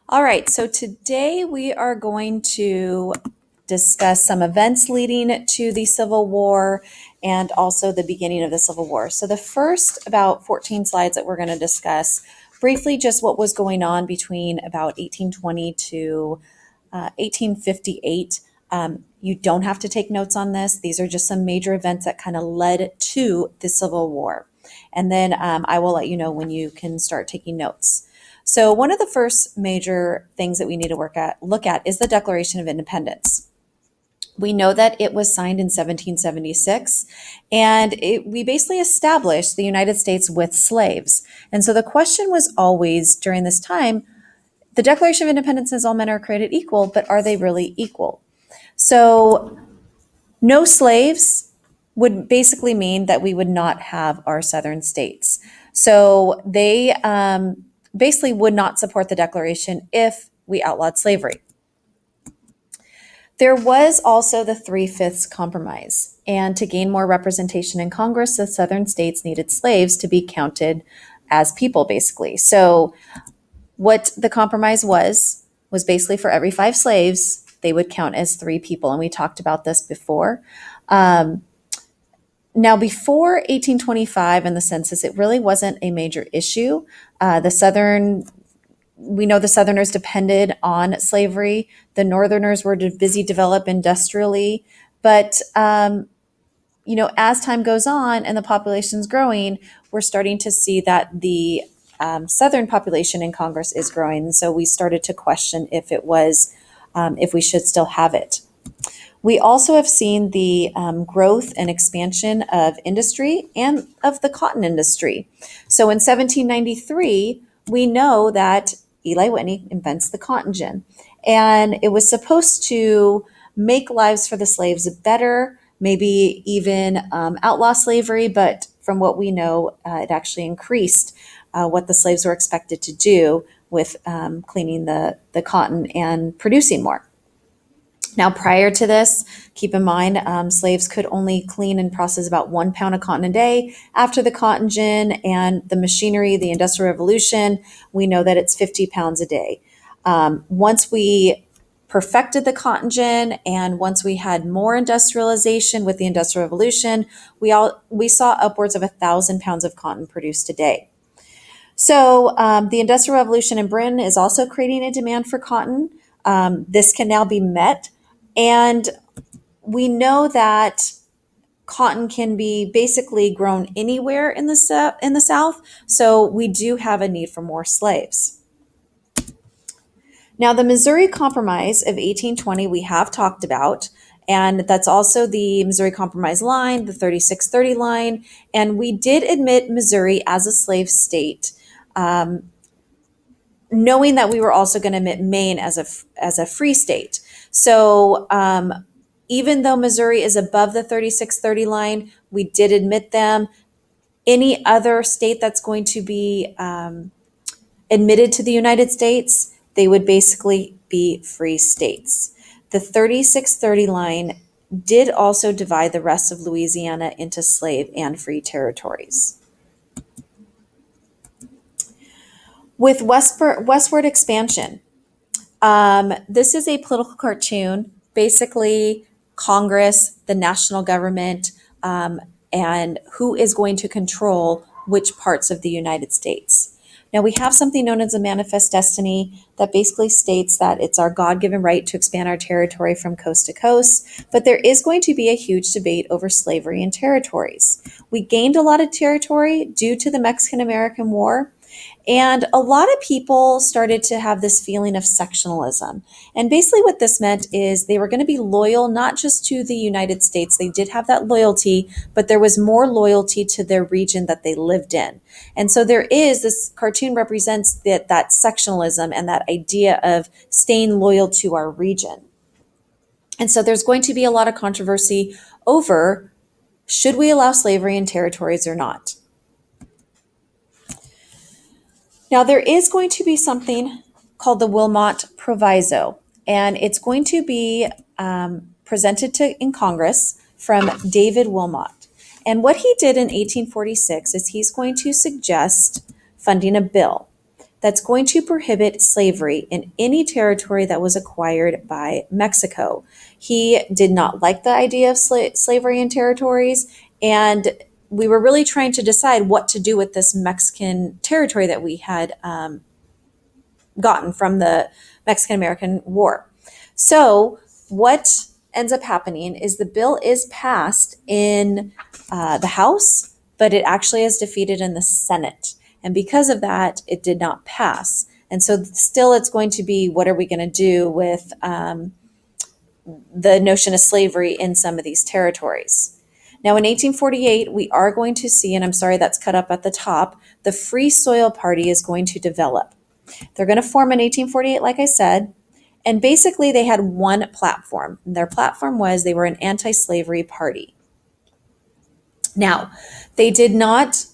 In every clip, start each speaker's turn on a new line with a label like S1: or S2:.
S1: All right, so today we are going to discuss some events leading to the Civil War and also the beginning of the Civil War. So, the first about 14 slides that we're going to discuss briefly just what was going on between about 1820 to 1858. You don't have to take notes on this. These are just some major events that kind of led to the Civil War. And then I will let you know when you can start taking notes. So one of the first major things that we need to look at is the Declaration of Independence. We know that it was signed in 1776, and we basically established the United States with slaves. And so the question was always during this time, the Declaration of Independence says all men are created equal, but are they really equal? So no slaves would basically mean that we would not have our southern states. So they basically would not support the Declaration if we outlawed slavery. There was also the Three-Fifths Compromise, and to gain more representation in Congress, the southern states needed slaves to be counted as people, basically. So what the compromise was basically for every 5 slaves, they would count as 3 people. And we talked about this before. Now, before 1825 and the census, it really wasn't a major issue. We know the Southerners depended on slavery. The Northerners were busy develop industrially. But, as time goes on and the population's growing, we're starting to see that the Southern population in Congress is growing. And so we started to question if we should still have it. We also have seen the growth and expansion of industry and of the cotton industry. So in 1793, we know that Eli Whitney invents the cotton gin, and it was supposed to make lives for the slaves better, maybe even outlaw slavery, but from what we know, it actually increased what the slaves were expected to do with cleaning the cotton and producing more. Now, prior to this, keep in mind, slaves could only clean and process about 1 pound of cotton a day. After the cotton gin and the machinery, the Industrial Revolution, we know that it's 50 pounds a day. Once we perfected the cotton gin and once we had more industrialization with the Industrial Revolution, we saw upwards of 1,000 pounds of cotton produced a day. So the Industrial Revolution in Britain is also creating a demand for cotton. This can now be met. And we know that cotton can be basically grown anywhere in the South, so we do have a need for more slaves. Now, the Missouri Compromise of 1820 we have talked about, and that's also the Missouri Compromise line, the 3630 line, and we did admit Missouri as a slave state, knowing that we were also going to admit Maine as a free state. So even though Missouri is above the 3630 line, we did admit them. Any other state that's going to be admitted to the United States, they would basically be free states. The 3630 line did also divide the rest of Louisiana into slave and free territories. With westward expansion, this is a political cartoon. Basically, Congress, the national government, and who is going to control which parts of the United States. Now, we have something known as a manifest destiny that basically states that it's our God-given right to expand our territory from coast to coast, but there is going to be a huge debate over slavery and territories. We gained a lot of territory due to the Mexican-American War, and a lot of people started to have this feeling of sectionalism. And basically what this meant is they were going to be loyal not just to the United States. They did have that loyalty, but there was more loyalty to their region that they lived in. And so this cartoon represents that sectionalism and that idea of staying loyal to our region. And so there's going to be a lot of controversy over should we allow slavery in territories or not. Now, there is going to be something called the Wilmot Proviso, and it's going to be presented in Congress from David Wilmot. And what he did in 1846 is he's going to suggest funding a bill that's going to prohibit slavery in any territory that was acquired by Mexico. He did not like the idea of slavery in territories, and we were really trying to decide what to do with this Mexican territory that we had gotten from the Mexican American War. So, what ends up happening is the bill is passed in the House, but it actually is defeated in the Senate. And because of that, it did not pass. And so, still, it's going to be what are we going to do with the notion of slavery in some of these territories? Now, in 1848, we are going to see, and I'm sorry that's cut up at the top, the Free Soil Party is going to develop. They're going to form in 1848, like I said, and basically they had one platform. Their platform was they were an anti-slavery party. Now, they did not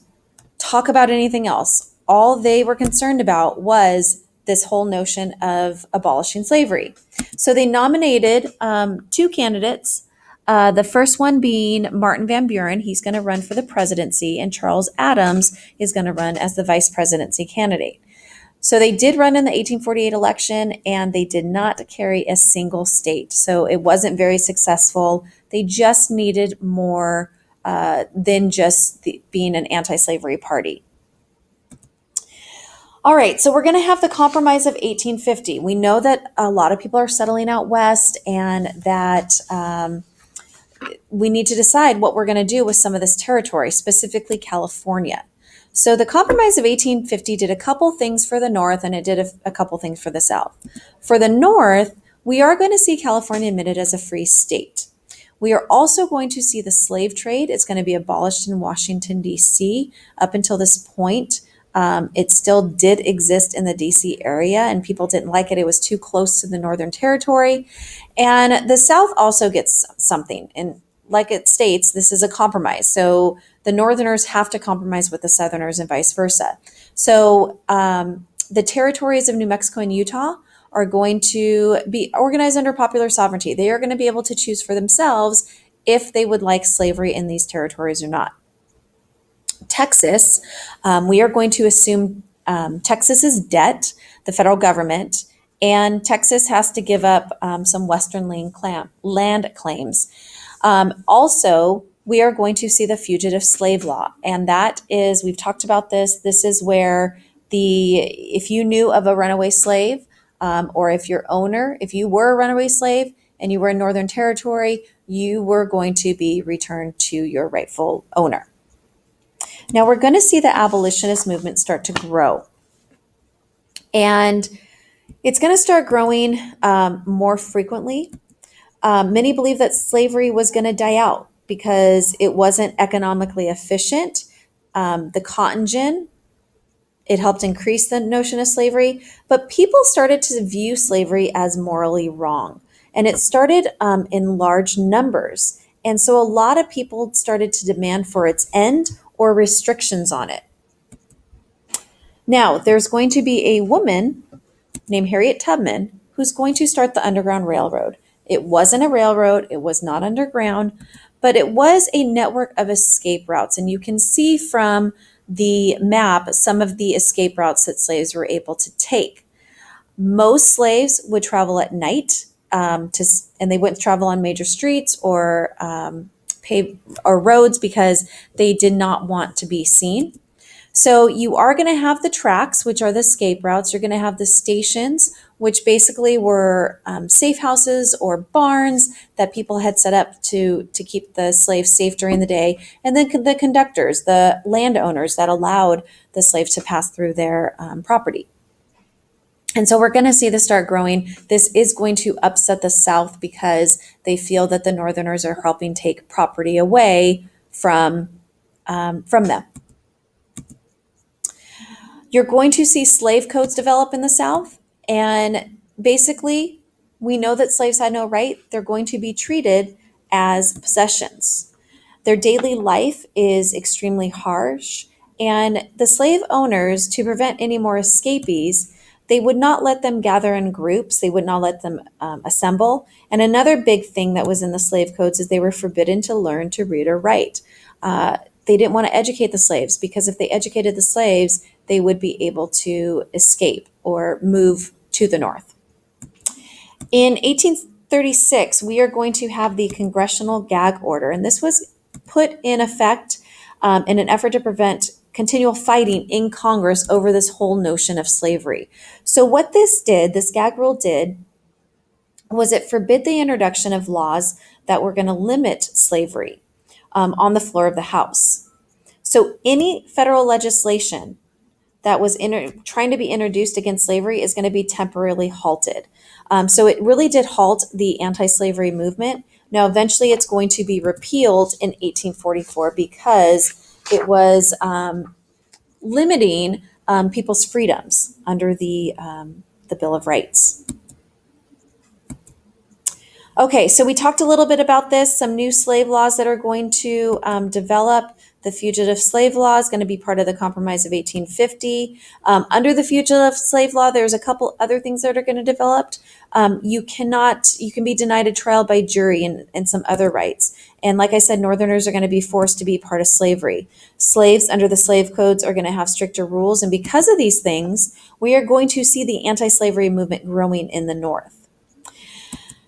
S1: talk about anything else. All they were concerned about was this whole notion of abolishing slavery. So they nominated two candidates. The first one being Martin Van Buren. He's going to run for the presidency, and Charles Adams is going to run as the vice presidency candidate. So they did run in the 1848 election, and they did not carry a single state. So it wasn't very successful. They just needed more than just being an anti-slavery party. All right, so we're going to have the Compromise of 1850. We know that a lot of people are settling out west, and that we need to decide what we're going to do with some of this territory, specifically California. So the Compromise of 1850 did a couple things for the North, and it did a couple things for the South. For the North, we are going to see California admitted as a free state. We are also going to see the slave trade. It's going to be abolished in Washington, D.C. Up until this point, it still did exist in the D.C. area, and people didn't like it. It was too close to the Northern Territory. And the South also gets something. And like it states, this is a compromise. So the Northerners have to compromise with the Southerners and vice versa. So the territories of New Mexico and Utah are going to be organized under popular sovereignty. They are going to be able to choose for themselves if they would like slavery in these territories or not. Texas, we are going to assume Texas's debt, the federal government, and Texas has to give up some Western land claims. Also, we are going to see the fugitive slave law, and that is, we've talked about this. This is where if you knew of a runaway slave, or if you were a runaway slave and you were in Northern Territory, you were going to be returned to your rightful owner. Now we're going to see the abolitionist movement start to grow. And it's going to start growing more frequently. Many believe that slavery was going to die out because it wasn't economically efficient. The cotton gin, it helped increase the notion of slavery, but people started to view slavery as morally wrong. And it started in large numbers. And so a lot of people started to demand for its end or restrictions on it. Now, there's going to be a woman named Harriet Tubman who's going to start the Underground Railroad. It wasn't a railroad, it was not underground, but it was a network of escape routes. And you can see from the map some of the escape routes that slaves were able to take. Most slaves would travel at night, and they wouldn't travel on major streets or paved or roads because they did not want to be seen. So you are going to have the tracks, which are the escape routes. You're going to have the stations, which basically were safe houses or barns that people had set up to keep the slaves safe during the day. And then the conductors, the landowners that allowed the slaves to pass through their property. And so we're going to see this start growing. This is going to upset the South because they feel that the Northerners are helping take property away from them. You're going to see slave codes develop in the South. And basically, we know that slaves had no right. They're going to be treated as possessions. Their daily life is extremely harsh. And the slave owners, to prevent any more escapees, they would not let them gather in groups. They would not let them assemble. And another big thing that was in the slave codes is they were forbidden to learn to read or write. They didn't want to educate the slaves because if they educated the slaves, they would be able to escape or move to the north. In 1836, we are going to have the Congressional Gag Order, and this was put in effect in an effort to prevent continual fighting in Congress over this whole notion of slavery. So, what this gag rule did, was it forbid the introduction of laws that were going to limit slavery on the floor of the House. So, any federal legislation that was trying to be introduced against slavery is going to be temporarily halted. So it really did halt the anti-slavery movement. Now, eventually, it's going to be repealed in 1844 because it was limiting people's freedoms under the Bill of Rights. Okay, so we talked a little bit about this, some new slave laws that are going to develop. The Fugitive Slave Law is going to be part of the Compromise of 1850. Under the Fugitive Slave Law, there's a couple other things that are going to develop. You can be denied a trial by jury and some other rights. And like I said, Northerners are going to be forced to be part of slavery. Slaves under the slave codes are going to have stricter rules. And because of these things, we are going to see the anti-slavery movement growing in the North.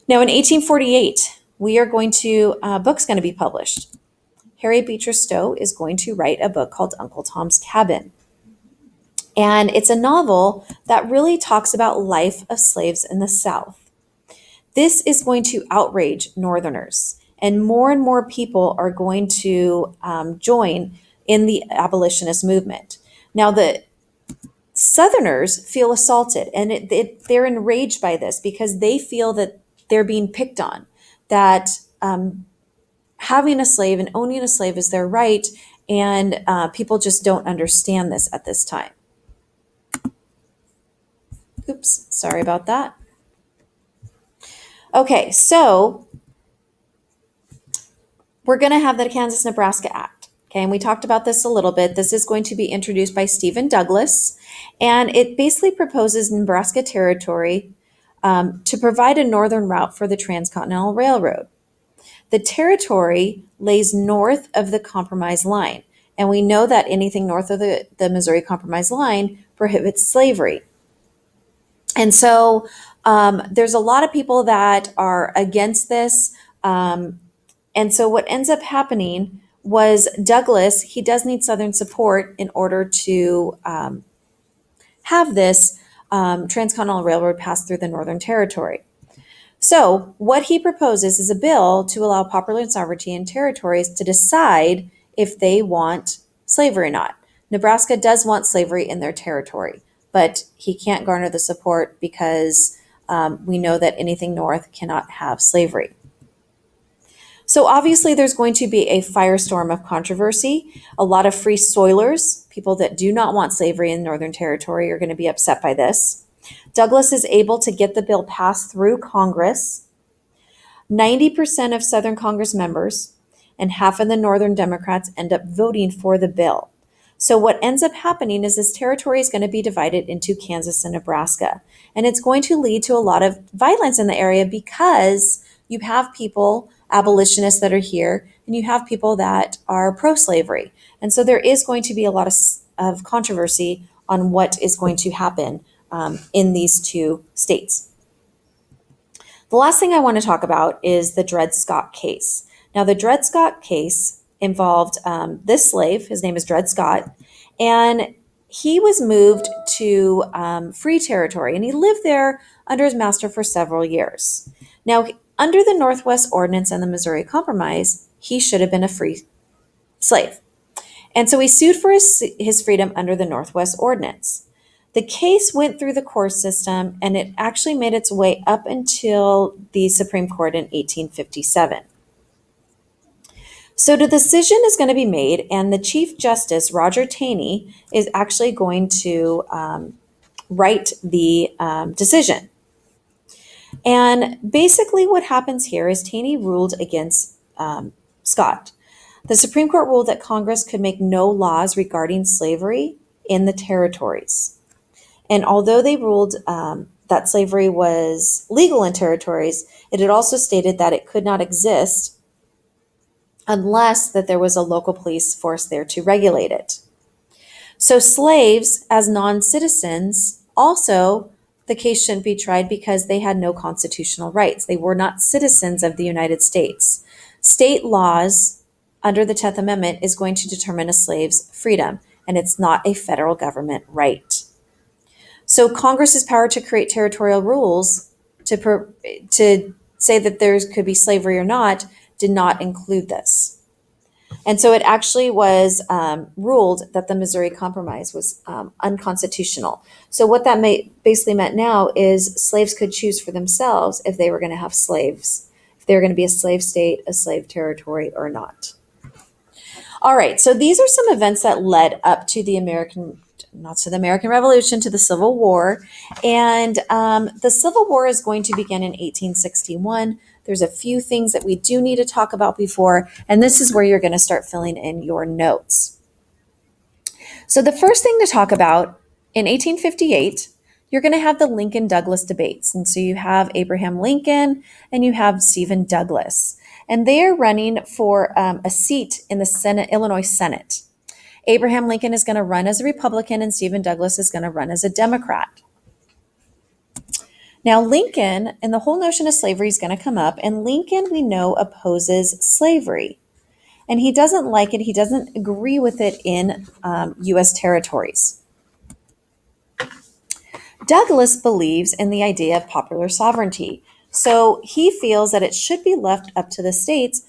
S1: Now, in 1848, a book's going to be published. Harriet Beecher Stowe is going to write a book called Uncle Tom's Cabin. And it's a novel that really talks about life of slaves in the South. This is going to outrage Northerners, and more people are going to join in the abolitionist movement. Now, the Southerners feel assaulted, and they're enraged by this because they feel that they're being picked on, that having a slave and owning a slave is their right, and people just don't understand this at this time. Oops, sorry about that. Okay, so we're going to have the Kansas-Nebraska Act. Okay, and we talked about this a little bit. This is going to be introduced by Stephen Douglas, and it basically proposes Nebraska Territory to provide a northern route for the Transcontinental Railroad. The territory lays north of the Compromise line, and we know that anything north of the Missouri Compromise line prohibits slavery. And so there's a lot of people that are against this. And so what ends up happening was Douglas, he does need Southern support in order to have this Transcontinental Railroad pass through the Northern Territory. So what he proposes is a bill to allow popular sovereignty in territories to decide if they want slavery or not. Nebraska does want slavery in their territory, but he can't garner the support because we know that anything north cannot have slavery. So obviously there's going to be a firestorm of controversy. A lot of free soilers, people that do not want slavery in Northern Territory, are going to be upset by this. Douglas is able to get the bill passed through Congress. 90% of Southern Congress members and half of the Northern Democrats end up voting for the bill. So what ends up happening is this territory is going to be divided into Kansas and Nebraska. And it's going to lead to a lot of violence in the area because you have people, abolitionists that are here, and you have people that are pro-slavery. And so there is going to be a lot of controversy on what is going to happen in these two states. The last thing I want to talk about is the Dred Scott case. Now, the Dred Scott case involved this slave, his name is Dred Scott, and he was moved to free territory, and he lived there under his master for several years. Now, under the Northwest Ordinance and the Missouri Compromise, he should have been a free slave. And so he sued for his freedom under the Northwest Ordinance. The case went through the court system, and it actually made its way up until the Supreme Court in 1857. So the decision is going to be made, and the Chief Justice, Roger Taney, is actually going to write the decision. And basically what happens here is Taney ruled against Scott. The Supreme Court ruled that Congress could make no laws regarding slavery in the territories. And although they ruled that slavery was legal in territories, it had also stated that it could not exist unless that there was a local police force there to regulate it. So slaves as non-citizens also, the case shouldn't be tried because they had no constitutional rights. They were not citizens of the United States. State laws under the 10th Amendment is going to determine a slave's freedom, and it's not a federal government right. So Congress's power to create territorial rules to say that there could be slavery or not did not include this. And so it actually was ruled that the Missouri Compromise was unconstitutional. So what that basically meant now is slaves could choose for themselves if they were going to have slaves, if they were going to be a slave state, a slave territory, or not. All right, so these are some events that led up to the not to the American Revolution, to the Civil War. And the Civil War is going to begin in 1861. There's a few things that we do need to talk about before, and this is where you're going to start filling in your notes. So the first thing to talk about, in 1858, you're going to have the Lincoln-Douglas debates. And so you have Abraham Lincoln and you have Stephen Douglas. And they are running for a seat in the Senate, Illinois Senate. Abraham Lincoln is going to run as a Republican and Stephen Douglas is going to run as a Democrat. Now, Lincoln and the whole notion of slavery is going to come up, and Lincoln, we know, opposes slavery. And he doesn't like it. He doesn't agree with it in U.S. territories. Douglas believes in the idea of popular sovereignty. So he feels that it should be left up to the states,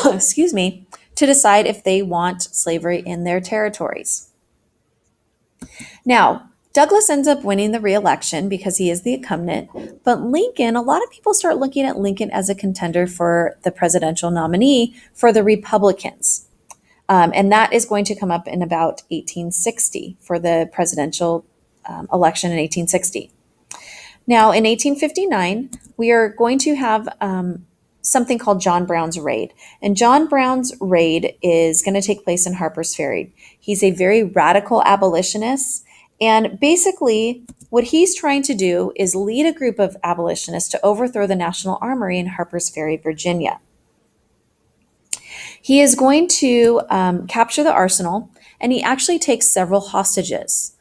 S1: excuse me, to decide if they want slavery in their territories. Now, Douglas ends up winning the re-election because he is the incumbent, but Lincoln, a lot of people start looking at Lincoln as a contender for the presidential nominee for the Republicans. And that is going to come up in about 1860 for the presidential election in 1860. Now, in 1859, we are going to have something called John Brown's Raid. And John Brown's Raid is going to take place in Harper's Ferry. He's a very radical abolitionist. And basically, what he's trying to do is lead a group of abolitionists to overthrow the National Armory in Harper's Ferry, Virginia. He is going to capture the arsenal, and he actually takes several hostages.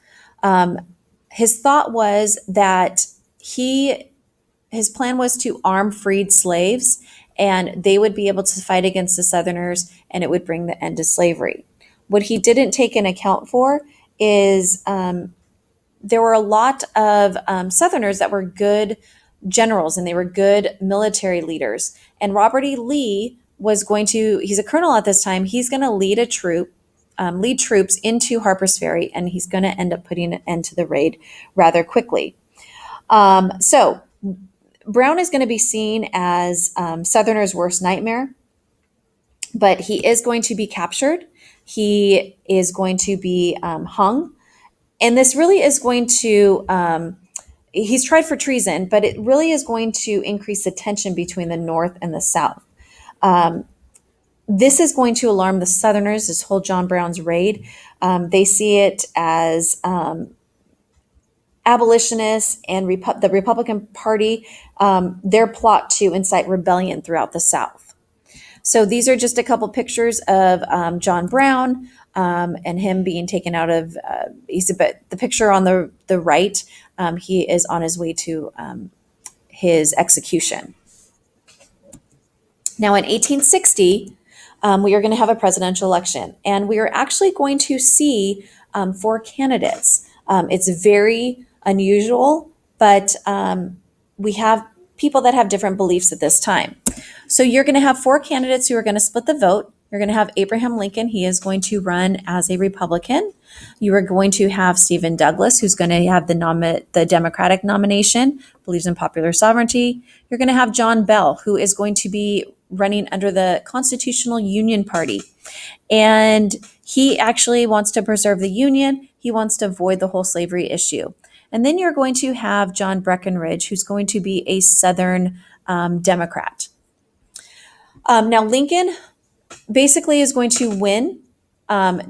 S1: His thought was that his plan was to arm freed slaves, and they would be able to fight against the Southerners, and it would bring the end to slavery. What he didn't take into account for is there were a lot of Southerners that were good generals and they were good military leaders. And Robert E. Lee he's a colonel at this time, he's going to lead troops into Harper's Ferry, and he's going to end up putting an end to the raid rather quickly. So Brown is going to be seen as Southerners' worst nightmare, but he is going to be captured. He is going to be hung. And this really is going to, he's tried for treason, but it really is going to increase the tension between the North and the South. This is going to alarm the Southerners, this whole John Brown's raid. They see it as abolitionists and the Republican Party, their plot to incite rebellion throughout the South. So these are just a couple pictures of John Brown and him being taken out of, the picture on the right, he is on his way to his execution. Now in 1860, we are going to have a presidential election, and we are actually going to see 4 candidates. It's very unusual, but we have people that have different beliefs at this time. So you're going to have 4 candidates who are going to split the vote. You're going to have Abraham Lincoln. He is going to run as a Republican. You are going to have Stephen Douglas, who's going to have the Democratic nomination, believes in popular sovereignty. You're going to have John Bell, who is going to be running under the Constitutional Union Party. And he actually wants to preserve the Union. He wants to avoid the whole slavery issue. And then you're going to have John Breckinridge, who's going to be a Southern Democrat. Now, Lincoln basically is going to win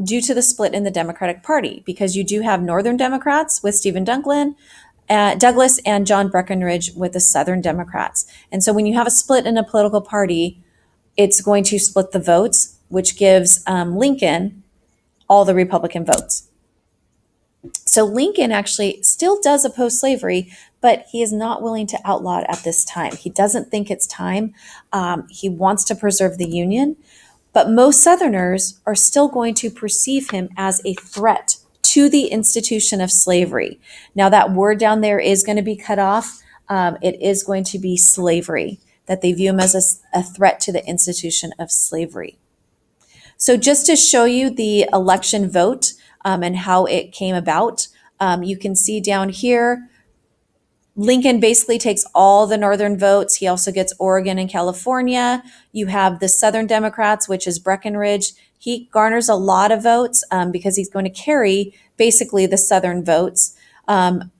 S1: due to the split in the Democratic Party, because you do have Northern Democrats with Stephen Douglas and John Breckinridge with the Southern Democrats. And so when you have a split in a political party, it's going to split the votes, which gives Lincoln all the Republican votes. So Lincoln actually still does oppose slavery, but he is not willing to outlaw it at this time. He doesn't think it's time. He wants to preserve the Union, but most Southerners are still going to perceive him as a threat to the institution of slavery. Now, that word down there is going to be cut off. It is going to be slavery, that they view him as a threat to the institution of slavery. So, just to show you the election vote and how it came about, you can see down here Lincoln basically takes all the northern votes. He also gets Oregon and California. You have the Southern Democrats, which is Breckinridge. He garners a lot of votes because he's going to carry basically the Southern votes.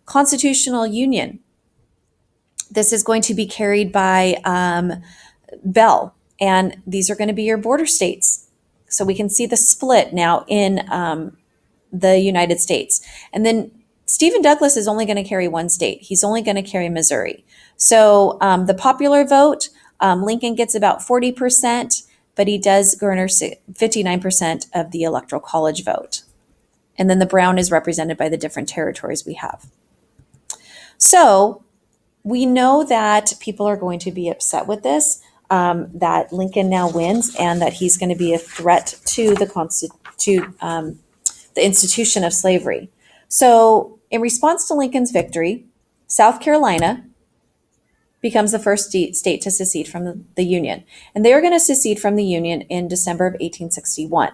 S1: Constitutional Union. This is going to be carried by Bell, and these are going to be your border states. So we can see the split now in the United States. And then Stephen Douglas is only going to carry one state. He's only going to carry Missouri. So the popular vote, Lincoln gets about 40%, but he does garner 59% of the Electoral College vote. And then the brown is represented by the different territories we have. So we know that people are going to be upset with this, that Lincoln now wins and that he's going to be a threat to the institution of slavery. So, in response to Lincoln's victory, South Carolina becomes the first state to secede from the Union. And they are going to secede from the Union in December of 1861.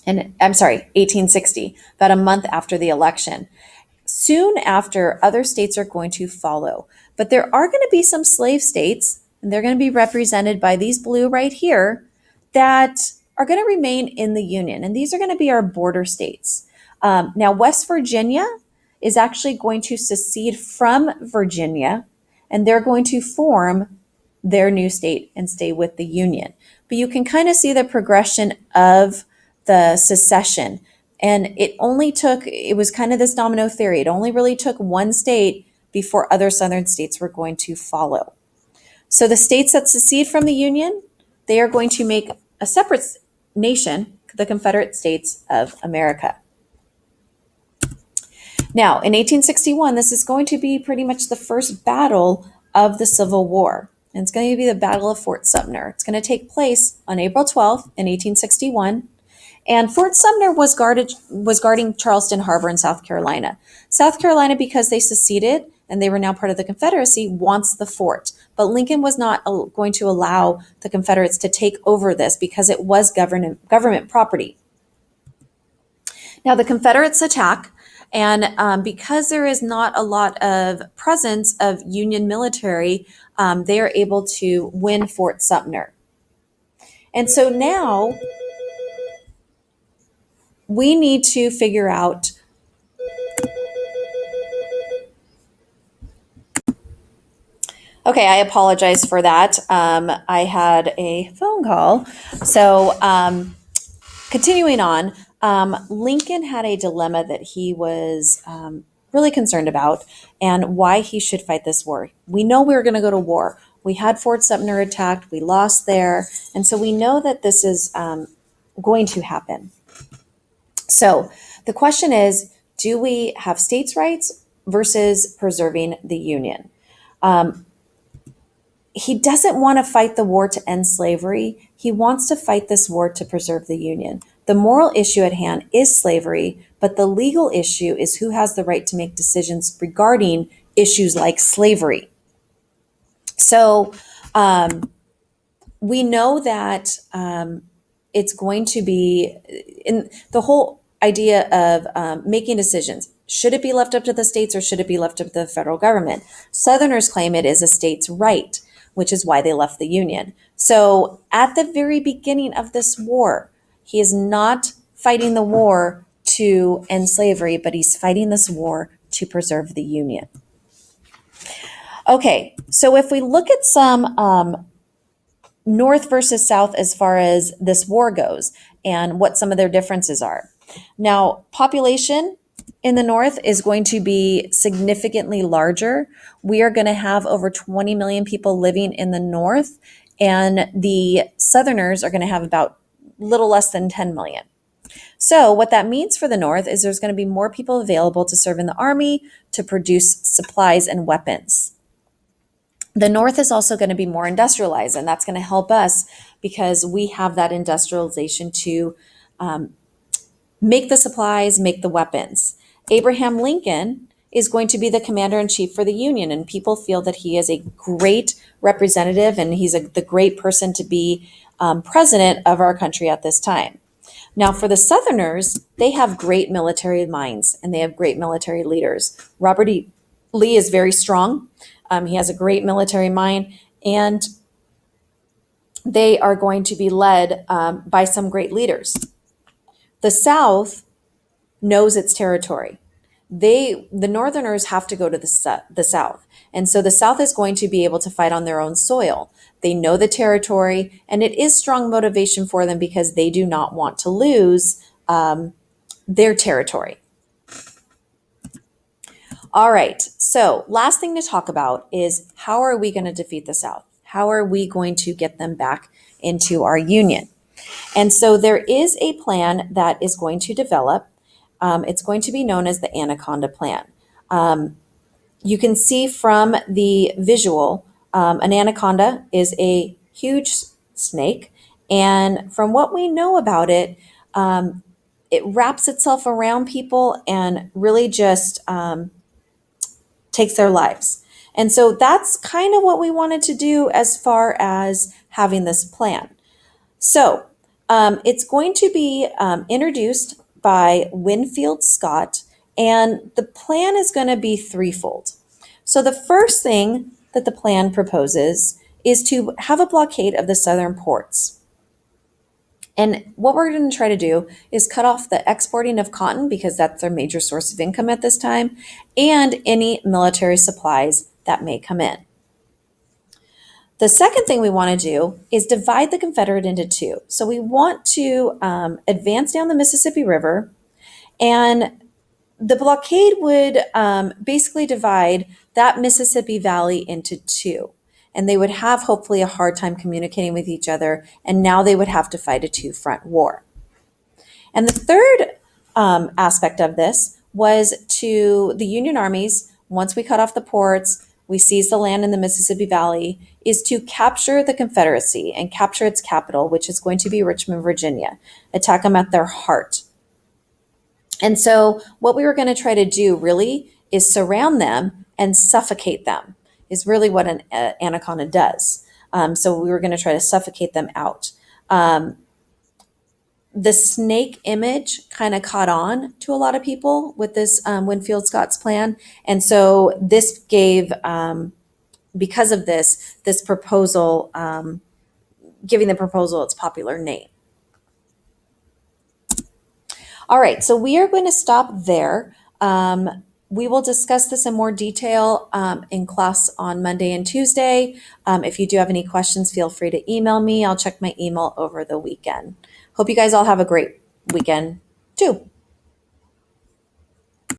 S1: And I'm sorry, 1860, about a month after the election. Soon after, other states are going to follow. But there are going to be some slave states, and they're going to be represented by these blue right here, that are going to remain in the Union. And these are going to be our border states. Now, West Virginia is actually going to secede from Virginia, and they're going to form their new state and stay with the Union. But you can kind of see the progression of the secession. And it was kind of this domino theory. It only really took one state before other Southern states were going to follow. So the states that secede from the Union, they are going to make a separate nation, the Confederate States of America. Now, in 1861, this is going to be pretty much the first battle of the Civil War. And it's going to be the Battle of Fort Sumter. It's going to take place on April 12th in 1861. And Fort Sumter was guarding Charleston Harbor in South Carolina. South Carolina, because they seceded and they were now part of the Confederacy, wants the fort. But Lincoln was not going to allow the Confederates to take over this because it was government property. Now, the Confederates attack, and because there is not a lot of presence of Union military, they are able to win Fort Sumter. And so now we need to figure out Okay, I apologize for that. I had a phone call. So, continuing on, Lincoln had a dilemma that he was really concerned about and why he should fight this war. We know we were going to go to war. We had Fort Sumter attacked, we lost there, and so we know that this is going to happen. So, the question is, do we have states' rights versus preserving the Union? He doesn't want to fight the war to end slavery. He wants to fight this war to preserve the Union. The moral issue at hand is slavery, but the legal issue is who has the right to make decisions regarding issues like slavery. So we know that it's going to be in the whole idea of making decisions. Should it be left up to the states or should it be left up to the federal government? Southerners claim it is a state's right, which is why they left the Union. So at the very beginning of this war, he is not fighting the war to end slavery, but he's fighting this war to preserve the Union. Okay, so if we look at some North versus South as far as this war goes and what some of their differences are. Now, population in the North is going to be significantly larger. We are going to have over 20 million people living in the North, and the Southerners are going to have about little less than 10 million. So, what that means for the North is there's going to be more people available to serve in the Army to produce supplies and weapons. The North is also going to be more industrialized, and that's going to help us because we have that industrialization to um, make the supplies, make the weapons. Abraham Lincoln is going to be the commander in chief for the Union, and people feel that he is a great representative and he's the great person to be president of our country at this time. Now, for the Southerners, they have great military minds and they have great military leaders. Robert E. Lee is very strong. He has a great military mind, and they are going to be led by some great leaders. The South knows its territory. The Northerners have to go to the South. And so the South is going to be able to fight on their own soil. They know the territory, and it is strong motivation for them because they do not want to lose their territory. All right, so last thing to talk about is how are we going to defeat the South? How are we going to get them back into our union? And so there is a plan that is going to develop. It's going to be known as the Anaconda Plan. You can see from the visual, an anaconda is a huge snake. And from what we know about it, it wraps itself around people and really just takes their lives. And so that's kind of what we wanted to do as far as having this plan. So it's going to be introduced by Winfield Scott, and the plan is going to be threefold. So the first thing that the plan proposes is to have a blockade of the southern ports. And what we're going to try to do is cut off the exporting of cotton because that's their major source of income at this time, and any military supplies that may come in. The second thing we want to do is divide the Confederate into two. So we want to advance down the Mississippi River, and the blockade would basically divide that Mississippi Valley into two. And they would have hopefully a hard time communicating with each other, and now they would have to fight a two-front war. And the third aspect of this was to the Union armies, once we cut off the ports, we seize the land in the Mississippi Valley, is to capture the Confederacy and capture its capital, which is going to be Richmond, Virginia, attack them at their heart. And so what we were going to try to do really is surround them and suffocate them, is really what an anaconda does. So we were going to try to suffocate them out. The snake image kind of caught on to a lot of people with this Winfield Scott's plan. And so this gave, because of this proposal, giving the proposal its popular name. All right, so we are going to stop there. We will discuss this in more detail in class on Monday and Tuesday. If you do have any questions, feel free to email me. I'll check my email over the weekend. Hope you guys all have a great weekend too.